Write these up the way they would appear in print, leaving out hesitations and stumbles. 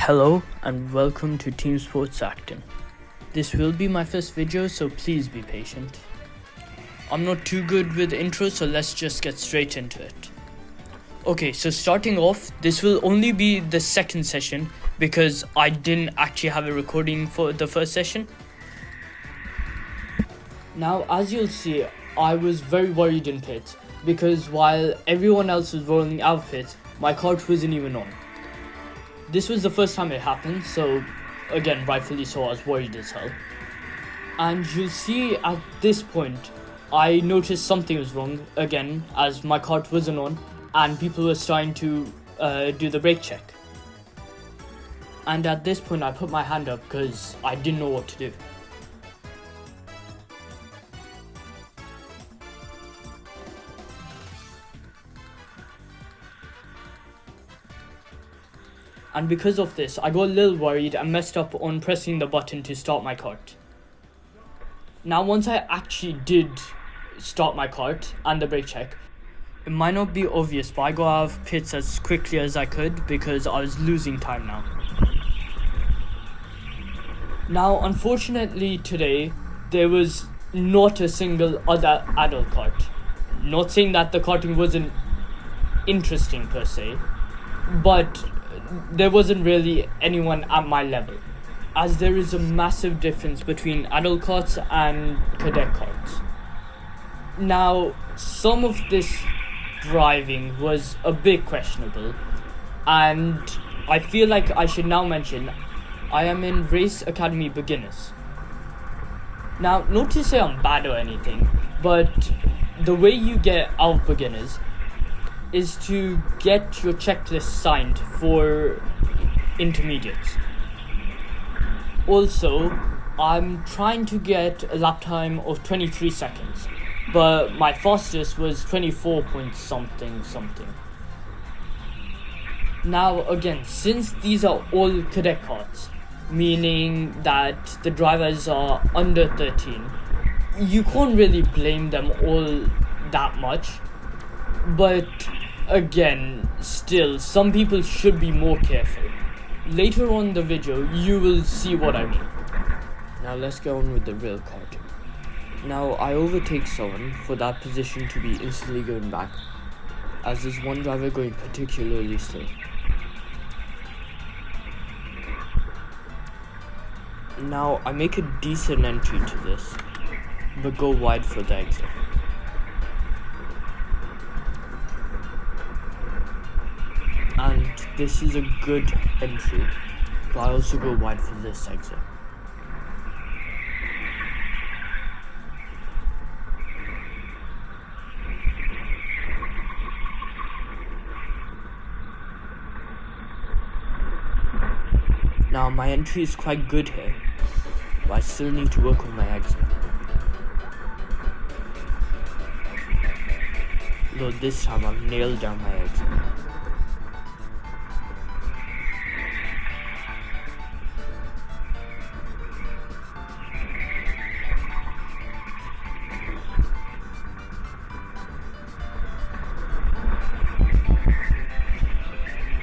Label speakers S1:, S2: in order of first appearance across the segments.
S1: Hello and welcome to Team Sports Acting. This will be my first video, so please be patient. I'm not too good with intros, so let's just get straight into it. Okay, so starting off, this will only be the second session because I didn't actually have a recording for the first session. Now, as you'll see, I was very worried in pits because while everyone else was rolling out of pits, my cart wasn't even on. This was the first time it happened, so again, rightfully so, I was worried as hell. And you'll see at this point, I noticed something was wrong again, as my cart wasn't on and people were starting to do the brake check. And at this point, I put my hand up because I didn't know what to do. And because of this, I got a little worried and messed up on pressing the button to start my cart. Now, once I actually did start my cart and the brake check, it might not be obvious, but I got out of pits as quickly as I could because I was losing time now. Now, unfortunately today, there was not a single other adult cart. Not saying that the karting wasn't interesting per se, but there wasn't really anyone at my level, as there is a massive difference between adult carts and cadet carts. Now, some of this driving was a bit questionable, and I feel like I should now mention I am in Race Academy Beginners. Now, not to say I'm bad or anything, but the way you get out of Beginners is to get your checklist signed for intermediates. Also, I'm trying to get a lap time of 23 seconds, but my fastest was 24 point something. Now again, since these are all cadet carts, meaning that the drivers are under 13, you can't really blame them all that much. But again, still, some people should be more careful. Later on in the video, you will see what I mean. Now let's go on with the real karting. Now I overtake someone for that position to be instantly going back, as there's one driver going particularly slow. Now I make a decent entry to this, but go wide for the exit. And this is a good entry, but I also go wide for this exit. Now my entry is quite good here, but I still need to work on my exit. Though this time I've nailed down my exit.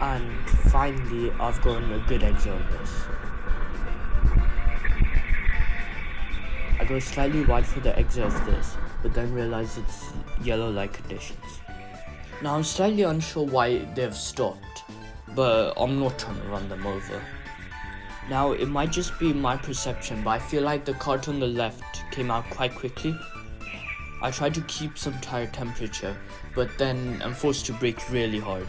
S1: And finally, I've gotten a good exit on this. I go slightly wide for the exit of this, but then realize it's yellow light conditions. Now I'm slightly unsure why they've stopped, but I'm not trying to run them over. Now it might just be my perception, but I feel like the cart on the left came out quite quickly. I tried to keep some tire temperature, but then I'm forced to brake really hard.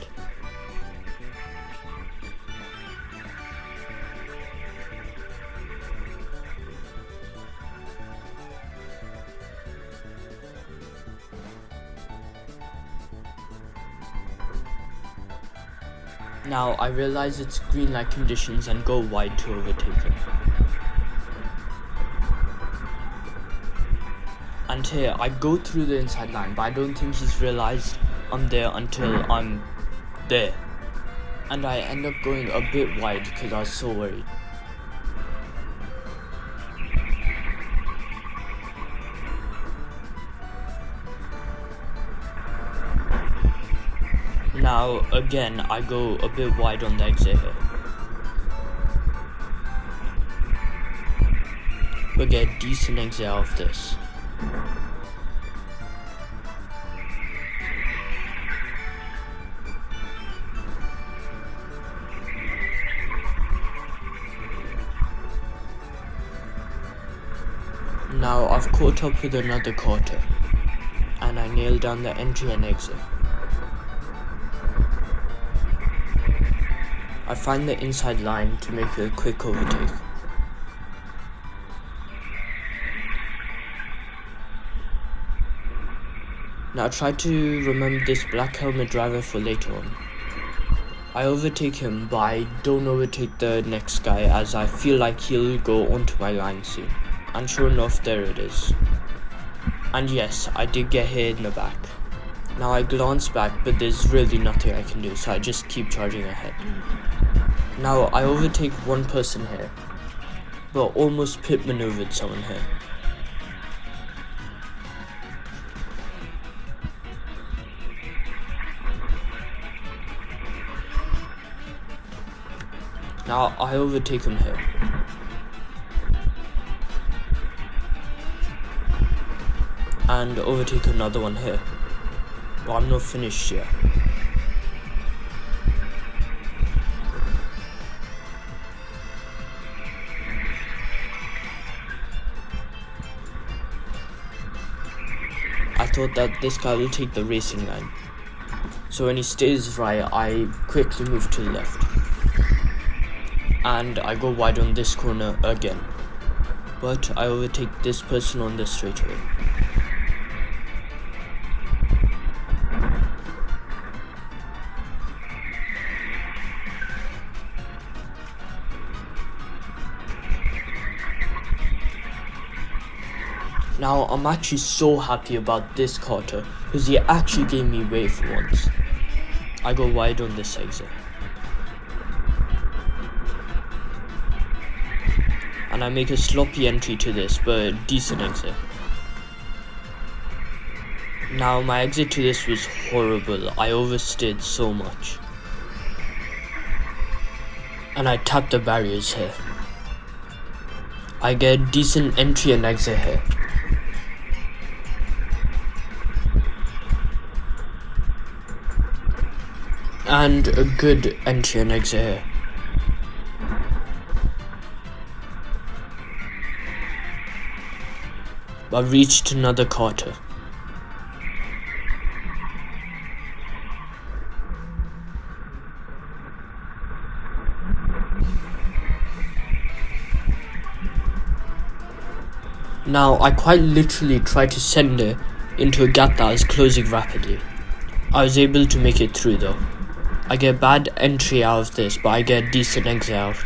S1: Now I realize it's green light conditions and go wide to overtake him. And here I go through the inside line, but I don't think he's realized I'm there until I'm there. And I end up going a bit wide because I was so worried. Now again I go a bit wide on the exit here. but get a decent exit out of this. Now I've caught up with another karter, and I nailed down the entry and exit. I find the inside line to make a quick overtake. Now try to remember this black helmet driver for later on. I overtake him, but I don't overtake the next guy as I feel like he'll go onto my line soon. And sure enough, there it is. And yes, I did get hit in the back. Now I glance back, but there's really nothing I can do, so I just keep charging ahead. Now I overtake one person here, but almost pit maneuvered someone here. Now I overtake him here. And overtake another one here. Well, I'm not finished yet. I thought that this guy will take the racing line. So when he stays right, I quickly move to the left. And I go wide on this corner again. But I overtake this person on the straightaway. Now I'm actually so happy about this karter because he actually gave me way for once. I go wide on this exit. And I make a sloppy entry to this, but a decent exit. Now my exit to this was horrible. I oversteered so much. And I tapped the barriers here. I get a decent entry and exit here. And a good entry and exit here. I reached another karter. Now I quite literally tried to send it into a gap that was closing rapidly. I was able to make it through though. I get a bad entry out of this, but I get a decent exit out.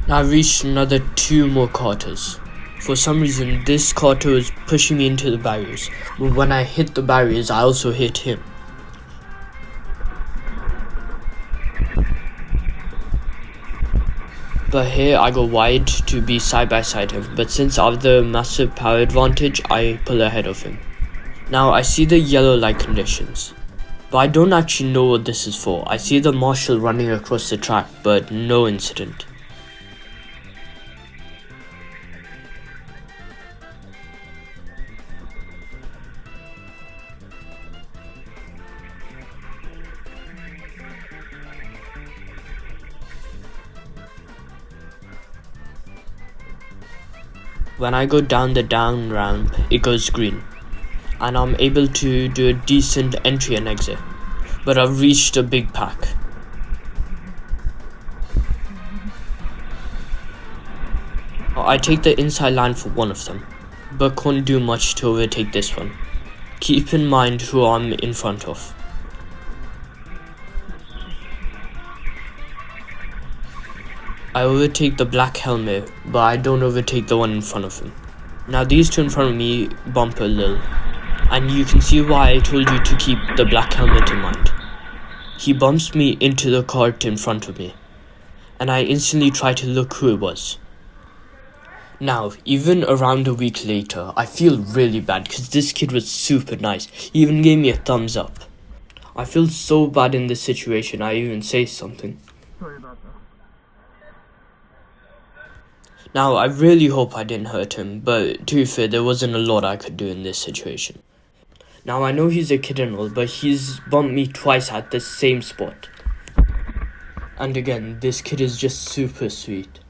S1: Now I reached another 2 more karters. For some reason this karter was pushing me into the barriers, but when I hit the barriers I also hit him. But here I go wide to be side by side him, but since I have the massive power advantage I pull ahead of him. Now I see the yellow light conditions, but I don't actually know what this is for. I see the marshal running across the track, but no incident. When I go down the down ramp, it goes green, and I'm able to do a decent entry and exit, but I've reached a big pack. I take the inside line for one of them, but can't do much to overtake this one. Keep in mind who I'm in front of. I overtake the black helmet, but I don't overtake the one in front of him. Now these two in front of me bump a little, and you can see why I told you to keep the black helmet in mind. He bumps me into the cart in front of me, and I instantly try to look who it was. Now, even around a week later, I feel really bad because this kid was super nice. He even gave me a thumbs up. I feel so bad in this situation, I even say something.
S2: Sorry about that.
S1: Now, I really hope I didn't hurt him, but to be fair, there wasn't a lot I could do in this situation. Now, I know he's a kid and all, but he's bumped me twice at the same spot. And again, this kid is just super sweet.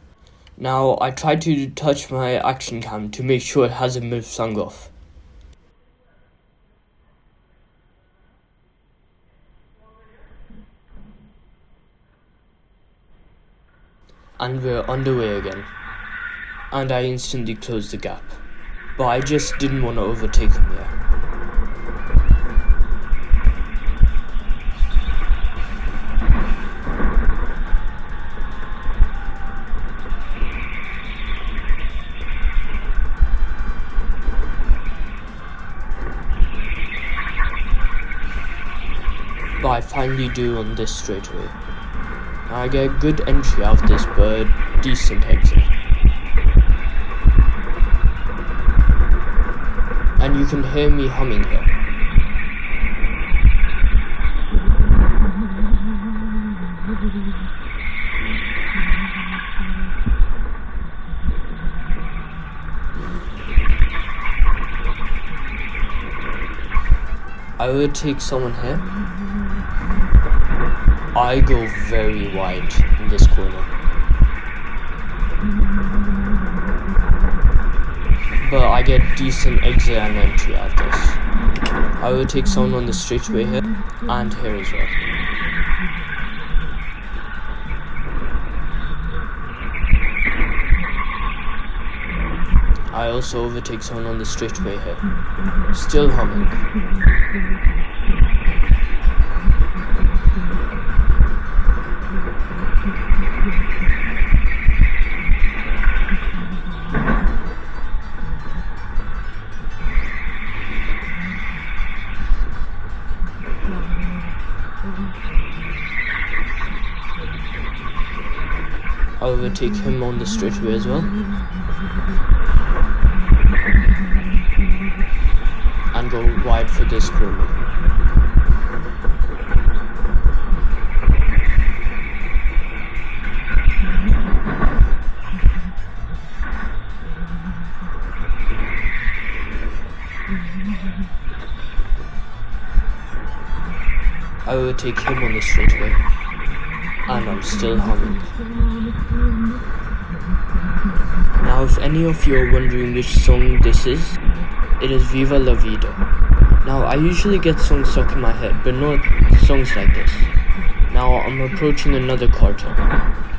S1: Now, I tried to touch my action cam to make sure it hasn't moved sung off. And we're underway again. And I instantly closed the gap. But I just didn't want to overtake him here. But I finally do on this straightaway. I get a good entry out of this, but decent exit. And you can hear me humming here. I overtake someone here. I go very wide in this corner. But I get decent exit and entry out of this. I will take someone on the straightaway here and here as well. I also overtake someone on the straightaway here. Still humming. I overtake him on the straightaway as well. And go wide for this corner. I overtake him on the straightaway. And I'm still humming. Now, if any of you are wondering which song this is, it is Viva La Vida. Now, I usually get songs stuck in my head, but not songs like this. Now, I'm approaching another cartel.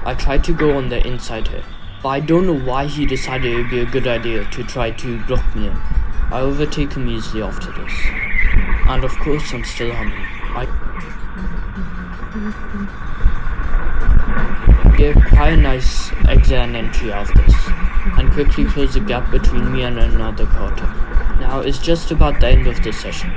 S1: I tried to go on the inside here, but I don't know why he decided it would be a good idea to try to block me in. I overtake him easily after this. And of course, I'm still humming. I get quite a nice exit and entry out of this, and quickly close the gap between me and another cartel. Now it's just about the end of the session.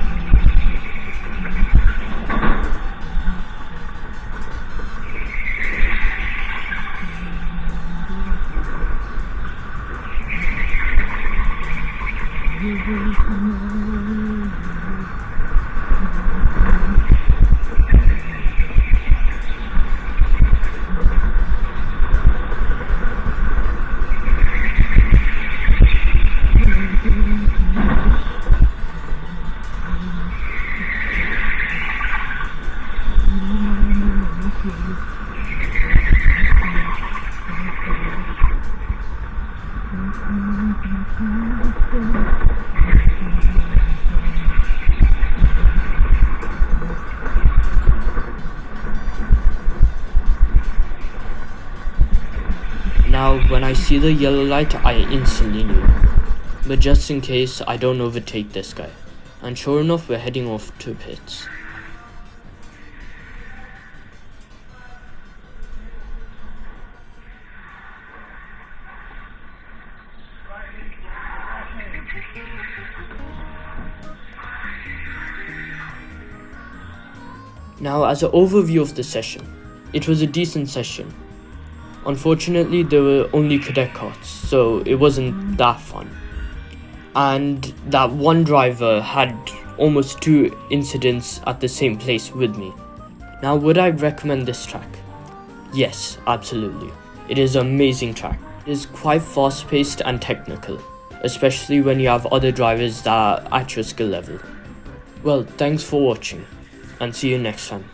S1: Now, when I see the yellow light, I instantly knew. But just in case, I don't overtake this guy. And sure enough, we're heading off to pits. Now, as an overview of the session, it was a decent session. Unfortunately, there were only cadet carts, so it wasn't that fun. And that one driver had almost 2 incidents at the same place with me. Now, would I recommend this track? Yes, absolutely. It is an amazing track. It is quite fast paced and technical, especially when you have other drivers that are at your skill level. Well, thanks for watching, and see you next time.